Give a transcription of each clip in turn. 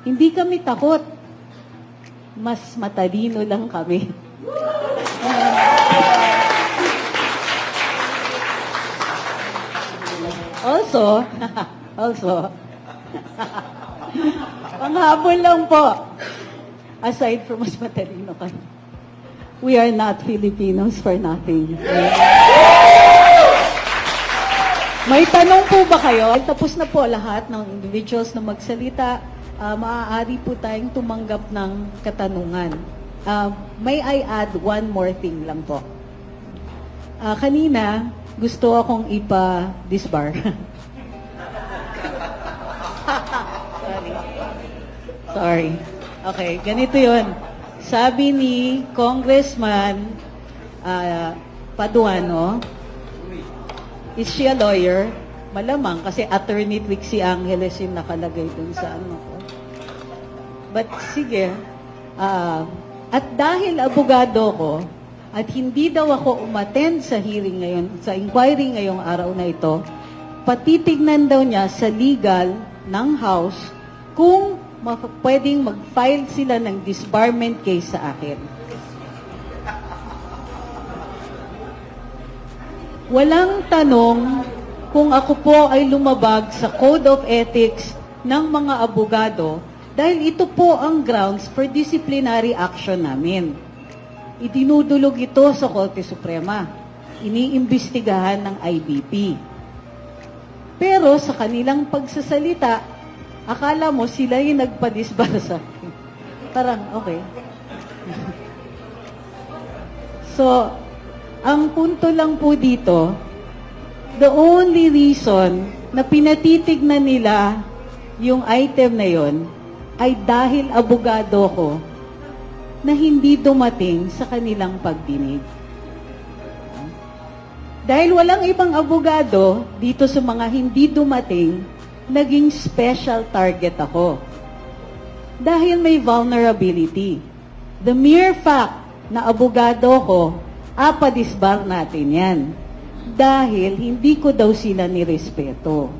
Hindi kami takot. Mas matalino lang kami. Also, panghabol lang po. Aside from mas matalino kami, we are not Filipinos for nothing. May tanong po ba kayo? Tapos na po lahat ng individuals na magsalita. Maaari po tayong tumanggap ng katanungan. May I add one more thing lang po? Kanina, gusto akong ipa-disbar. Sorry. Okay, ganito yun. Sabi ni Congressman Paduano, is she a lawyer? Malamang, kasi attorney Trixie Angeles yung nakalagay dun sa ano ko. But sige, at dahil abogado ko, at hindi daw ako umattend sa hearing ngayon, sa inquiry ngayong araw na ito, patitignan daw niya sa legal ng House kung pwedeng mag-file sila ng disbarment case sa akin. Walang tanong kung ako po ay lumabag sa Code of Ethics ng mga abogado dahil ito po ang grounds for disciplinary action namin. Idinudulog ito sa Korte Suprema. Iniimbestigahan ng IBP. Pero sa kanilang pagsasalita, akala mo sila yung nagpa-disbar sa akin. Parang, okay. So, ang punto lang po dito, the only reason na pinatitignan nila yung item na yon ay dahil abogado ko na hindi dumating sa kanilang pagdinig. Dahil walang ibang abogado dito sa mga hindi dumating, naging special target ako. Dahil may vulnerability. The mere fact na abogado ko, apadisbar natin yan. Dahil hindi ko daw sila nirespeto.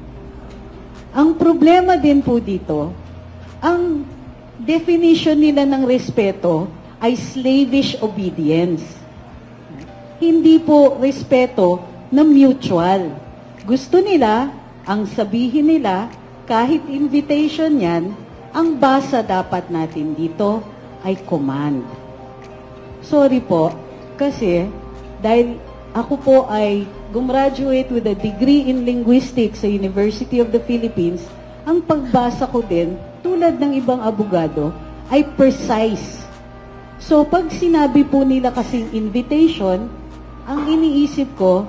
Ang problema din po dito, ang definition nila ng respeto ay slavish obedience. Hindi po respeto na mutual. Gusto nila, ang sabihin nila, kahit invitation yan, ang basa dapat natin dito ay command. Sorry po, kasi dahil ako po ay gumraduate with a degree in linguistics sa University of the Philippines, ang pagbasa ko din, tulad ng ibang abogado, ay precise. So, pag sinabi po nila kasing invitation, ang iniisip ko,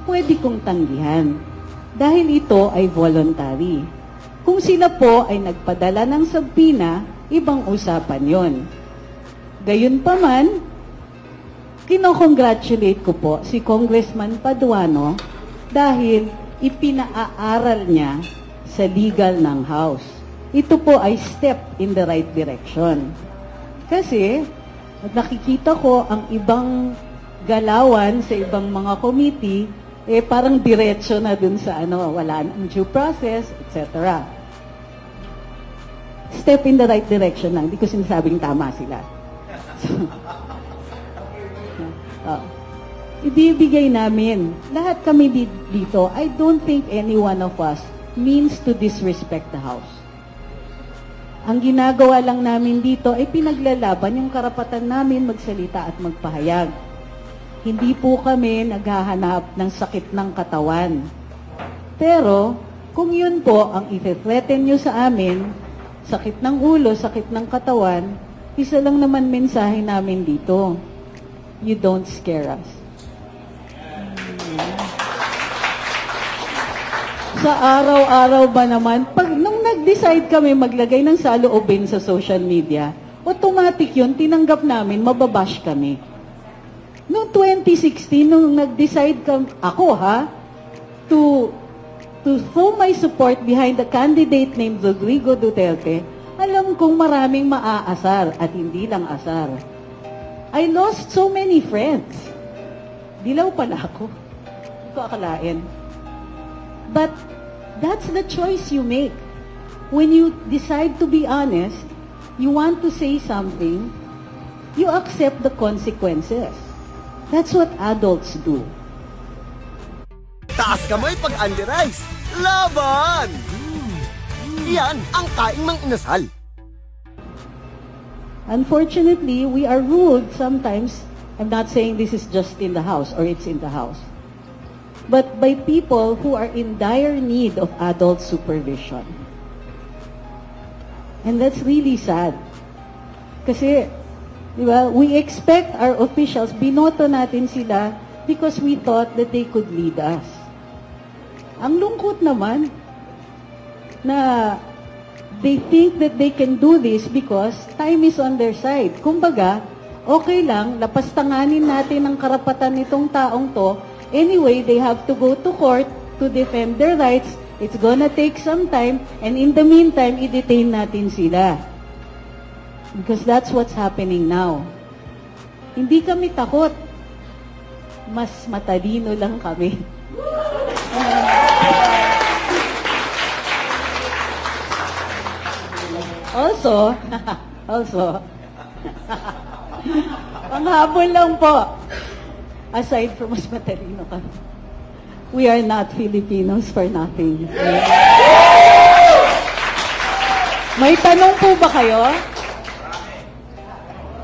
pwede kong tanggihan. Dahil ito ay voluntary. Kung sila po ay nagpadala ng subpoena, ibang usapan yon. Gayunpaman, kinokongratulate ko po si Congressman Paduano dahil ipinaaral niya sa legal ng House. Ito po ay step in the right direction. Kasi, nakikita ko ang ibang galawan sa ibang mga committee, parang diretso na dun sa wala ng due process, etc. Step in the right direction lang. Hindi ko sinasabing tama sila. Ibibigay namin. Lahat kami dito, I don't think any one of us means to disrespect the House. Ang ginagawa lang namin dito ay pinaglalaban yung karapatan namin magsalita at magpahayag. Hindi po kami naghahanap ng sakit ng katawan. Pero, kung yun po ang i-threaten nyo sa amin, sakit ng ulo, sakit ng katawan, isa lang naman mensahe namin dito. You don't scare us. Sa araw-araw ba naman, nung nag-decide kami maglagay ng saloobin sa social media, automatic yun, tinanggap namin, mababash kami. Noong 2016, nung nag-decide to throw my support behind the candidate named Rodrigo Duterte, alam kong maraming maaasar at hindi lang asar. I lost so many friends. Dilaw pala ako. Hindi ko akalain. But that's the choice you make. when you decide to be honest, you want to say something, you accept the consequences. That's what adults do. Taas kamay pag Andy Rice. Laban! Yan ang kaing ng inasal. Unfortunately, we are ruled sometimes, I'm not saying this is just in the house or it's in the house, but by people who are in dire need of adult supervision. And that's really sad. Kasi, di ba, we expect our officials, binoto natin sila because we thought that they could lead us. Ang lungkot naman na they think that they can do this because time is on their side. Kumbaga, okay lang, lapastanganin natin ang karapatan nitong taong to. Anyway, they have to go to court to defend their rights. It's gonna take some time, and in the meantime, i-detain natin sila. Because that's what's happening now. Hindi kami takot. Mas matalino lang kami. Also, panghabol lang po. Aside from mas matalino kami, we are not Filipinos for nothing. May tanong po ba kayo?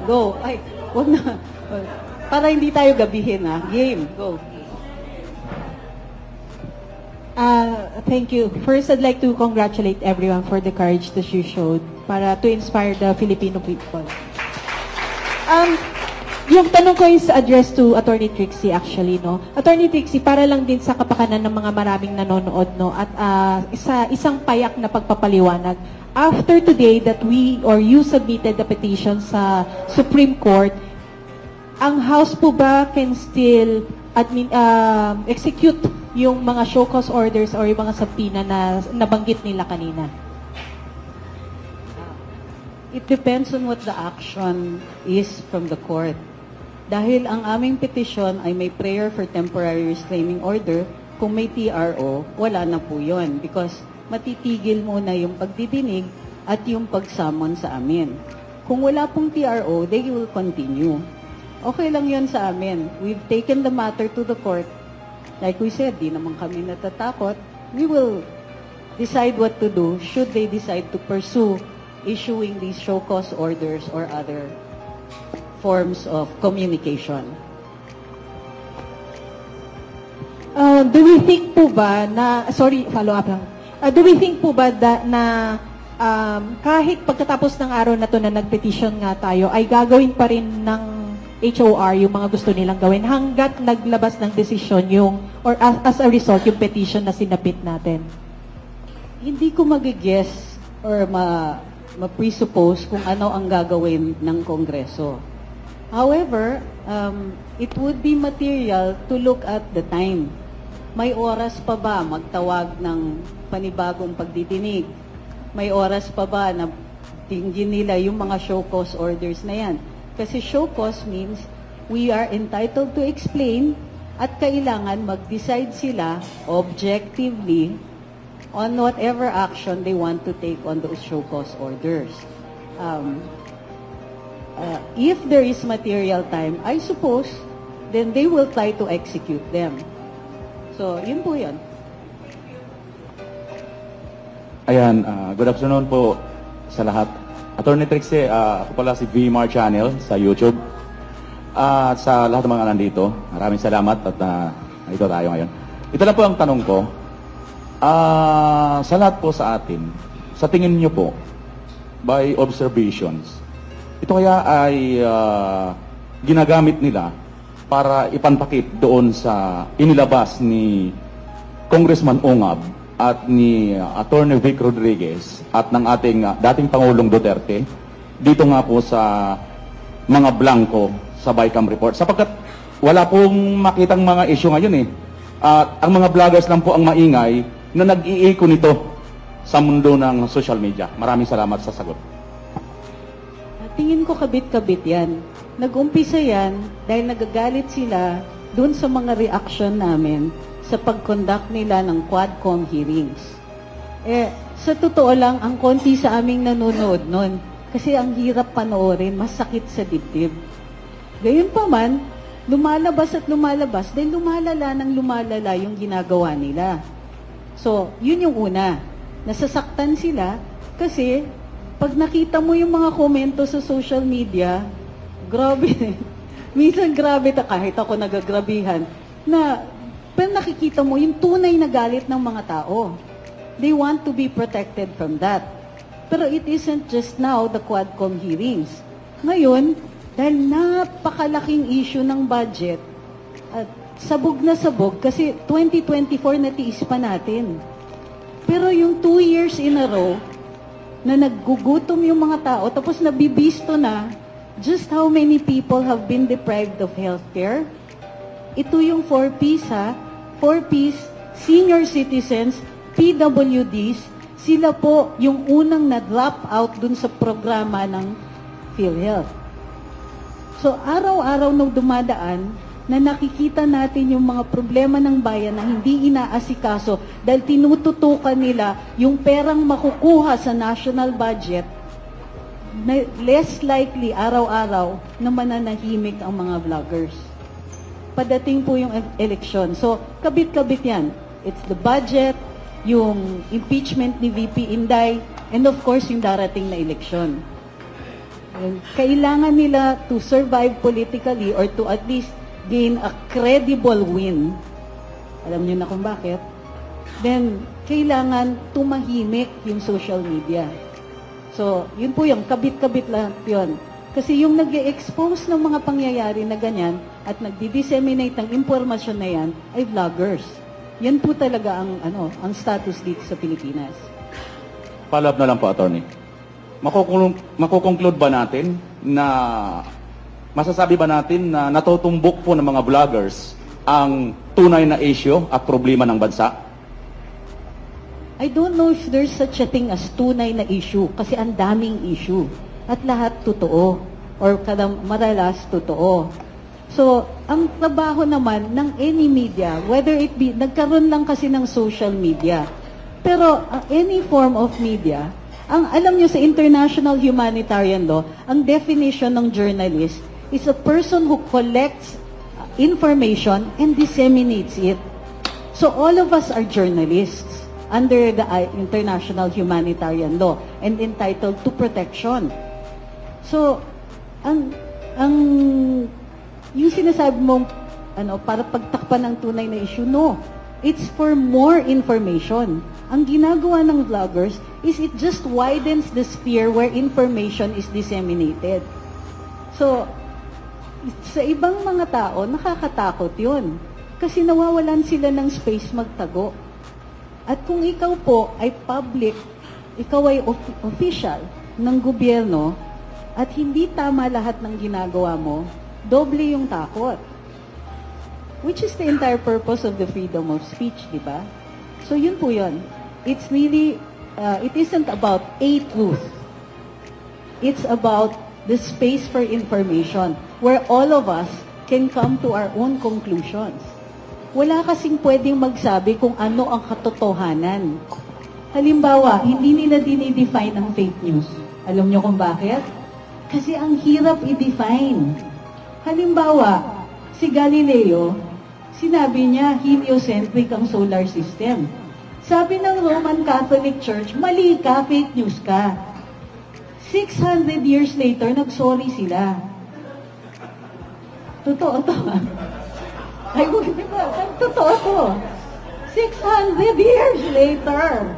Go. Ay, wag na. Para hindi tayo gabihin, ha? Game. Go. Thank you. First, I'd like to congratulate everyone for the courage that you showed para to inspire the Filipino people. Yung tanong ko is addressed to Attorney Trixie actually, no? Attorney Trixie, para lang din sa kapakanan ng mga maraming nanonood, no? At isang payak na pagpapaliwanag. After today that we or you submitted the petition sa Supreme Court, ang House po ba can still execute yung mga show cause orders or yung mga subpoena na nabanggit nila kanina? It depends on what the action is from the court. Dahil ang aming petisyon ay may prayer for temporary restraining order, kung may TRO, wala na po yun. Because matitigil muna yung pagdidinig at yung pagsamon sa amin. Kung wala pong TRO, they will continue. Okay lang yun sa amin. We've taken the matter to the court. Like we said, di naman kami natatakot. We will decide what to do should they decide to pursue issuing these show cause orders or other forms of communication. Do we think po ba na, sorry, follow up lang. Do we think po ba na kahit pagkatapos ng araw na to na nag-petition nga tayo, ay gagawin pa rin ng HOR yung mga gusto nilang gawin hanggat naglabas ng desisyon yung, or as a result, yung petition na sinapit natin? Hindi ko mag-guess or ma-presuppose kung ano ang gagawin ng Kongreso. However, it would be material to look at the time. May oras pa ba magtawag ng panibagong pagdidinig? May oras pa ba na tingin nila yung mga show cause orders na yan? Kasi show cause means we are entitled to explain at kailangan mag-decide sila objectively on whatever action they want to take on those show cause orders. If there is material time, I suppose, then they will try to execute them. So, yun po yun. Ayan, good afternoon po sa lahat. Attorney Trixie, ako pala si VMAR Channel sa YouTube. At sa lahat ng mga nandito, maraming salamat at nandito tayo ngayon. Ito lang po ang tanong ko. Sa lahat po sa atin, sa tingin niyo po, by observations, ito kaya ay ginagamit nila para ipantakip doon sa inilabas ni Congressman Ongab at ni Attorney Vic Rodriguez at ng ating dating Pangulong Duterte dito nga po sa mga blanco sa BICAM report. Sapagkat wala pong makitang mga issue ngayon eh. Ang mga vloggers lang po ang maingay na nag-iiko nito sa mundo ng social media. Maraming salamat sa sagot. Tingin ko kabit-kabit yan. Nag-umpisa yan dahil nagagalit sila dun sa mga reaction namin sa pag-conduct nila ng Quadcom hearings. Sa totoo lang, ang konti sa aming nanonood nun. Kasi ang hirap panoorin, masakit sa dibdib. Gayunpaman, lumalabas at lumalabas, dahil lumalala ng lumalala yung ginagawa nila. So, yun yung una. Nasasaktan sila kasi pag nakita mo yung mga komento sa social media, grabe. Minsan grabe, kahit ako nagagrabihan, na pero nakikita mo yung tunay na galit ng mga tao. They want to be protected from that. Pero it isn't just now the Quadcom hearings. Ngayon, dahil napakalaking issue ng budget, at sabog na sabog, kasi 2024 natiis pa natin. Pero yung 2 years in a row, na naggugutom yung mga tao, tapos nabibisto na, just how many people have been deprived of healthcare? Ito yung 4Ps ha. 4Ps, senior citizens, PWDs, sila po yung unang na-drop out dun sa programa ng PhilHealth. So, araw-araw nung dumadaan, na nakikita natin yung mga problema ng bayan na hindi inaasikaso dahil tinututukan nila yung perang makukuha sa national budget, na less likely araw-araw na mananahimik ang mga vloggers. Padating po yung eleksyon. So, kabit-kabit yan. It's the budget, yung impeachment ni VP Inday, and of course, yung darating na eleksyon. Kailangan nila to survive politically or to at least gain a credible win. Alam niyo na kung bakit. Then, kailangan tumahimik yung social media. So, yun po yung kabit-kabit lang yun. Kasi yung nag-expose ng mga pangyayari na ganyan at nagdi-disseminate ng impormasyon na yan ay vloggers. Yan po talaga ang status dito sa Pilipinas. Follow-up na lang po, Attorney. Makukonclude ba natin na masasabi ba natin na natutumbok po ng mga vloggers ang tunay na issue at problema ng bansa? I don't know if there's such a thing as tunay na issue kasi ang daming issue at lahat totoo or madalas totoo. So, ang trabaho naman ng any media, whether it be, nagkaroon lang kasi ng social media, pero any form of media, alam nyo sa international humanitarian law, ang definition ng journalist is a person who collects information and disseminates it. So all of us are journalists under the international humanitarian law and entitled to protection. So, yung sinasabi mong para pagtakpan ng tunay na issue, no. It's for more information. Ang ginagawa ng vloggers is it just widens the sphere where information is disseminated. So, sa ibang mga tao, nakakatakot yun. Kasi nawawalan sila ng space magtago. At kung ikaw po ay public, ikaw ay official ng gobyerno, at hindi tama lahat ng ginagawa mo, doble yung takot. Which is the entire purpose of the freedom of speech, di ba? So yun po yun. It's really, it isn't about a truth. It's about the space for information where all of us can come to our own conclusions. Wala kasing pwedeng magsabi kung ano ang katotohanan. Halimbawa, hindi nila dinidefine ang fake news. Alam nyo kung bakit? Kasi ang hirap i-define. Halimbawa, si Galileo, sinabi niya, heliocentric ang solar system. Sabi ng Roman Catholic Church, mali ka, fake news ka. 600 years later, nag-sorry sila. Totoo to. Ay, totoo to. 600 years later.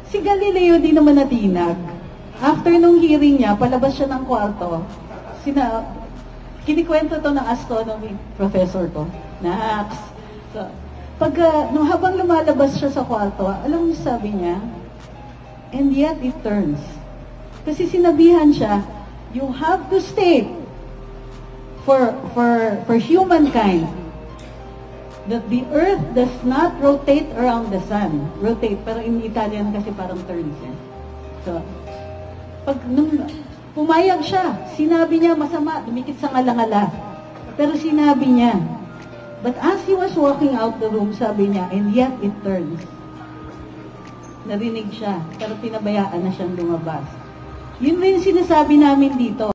Si Galileo di naman natinag. After nung hearing niya, palabas siya ng kwarto. Kinikwento to ng astronomy professor ko. Nax. So, nung habang lumalabas siya sa kwarto, alam mo sabi niya, and yet it turns. Kasi sinabihan siya, you have to stay for humankind that the earth does not rotate around the sun. Rotate, pero in Italian kasi parang turns. So, nung pumayag siya, sinabi niya masama, dumikit sa ngalangala. Pero sinabi niya, but as he was walking out the room, sabi niya, and yet it turns. narinig siya, pero pinabayaan na siyang lumabas. Yun rin sinasabi namin dito.